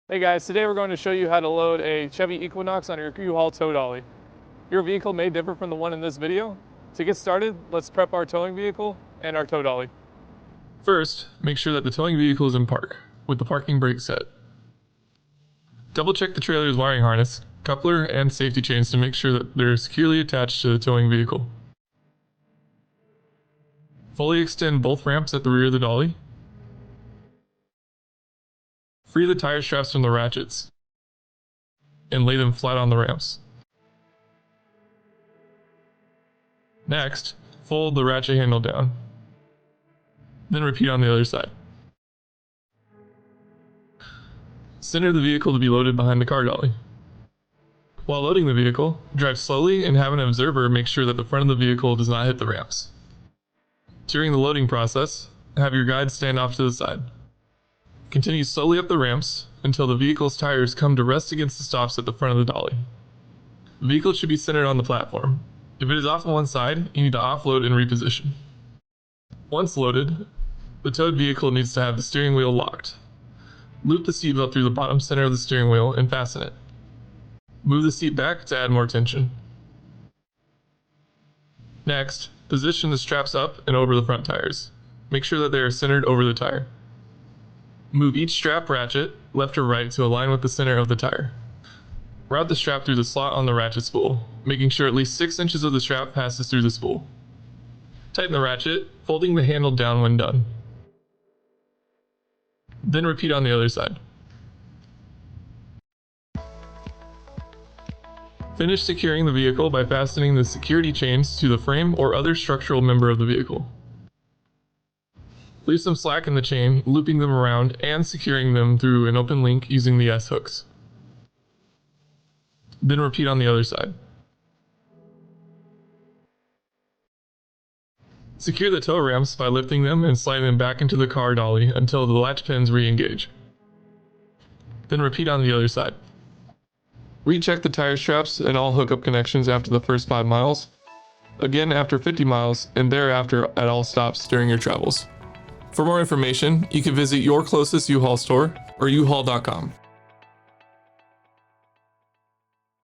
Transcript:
Hey guys, today we're going to show you how to load a Chevy Equinox on your U-Haul Tow Dolly. Your vehicle may differ from the one in this video. To get started, let's prep our towing vehicle and our tow dolly. First, make sure that the towing vehicle is in park, with the parking brake set. Double check the trailer's wiring harness, coupler, and safety chains to make sure that they're securely attached to the towing vehicle. Fully extend both ramps at the rear of the dolly. Free the tire straps from the ratchets and lay them flat on the ramps. Next, fold the ratchet handle down. Then repeat on the other side. Center the vehicle to be loaded behind the car dolly. While loading the vehicle, drive slowly and have an observer make sure that the front of the vehicle does not hit the ramps. During the loading process, have your guide stand off to the side. Continue slowly up the ramps until the vehicle's tires come to rest against the stops at the front of the dolly. The vehicle should be centered on the platform. If it is off on one side, you need to offload and reposition. Once loaded, the towed vehicle needs to have the steering wheel locked. Loop the seatbelt through the bottom center of the steering wheel and fasten it. Move the seat back to add more tension. Next, position the straps up and over the front tires. Make sure that they are centered over the tire. Move each strap ratchet left or right to align with the center of the tire. Route the strap through the slot on the ratchet spool, making sure at least 6 inches of the strap passes through the spool. Tighten the ratchet, folding the handle down when done. Then repeat on the other side. Finish securing the vehicle by fastening the security chains to the frame or other structural member of the vehicle. Leave some slack in the chain, looping them around and securing them through an open link using the S-hooks. Then repeat on the other side. Secure the tow ramps by lifting them and sliding them back into the car dolly until the latch pins re-engage. Then repeat on the other side. Recheck the tire straps and all hookup connections after the first 5 miles. Again after 50 miles and thereafter at all stops during your travels. For more information, you can visit your closest U-Haul store or uhaul.com.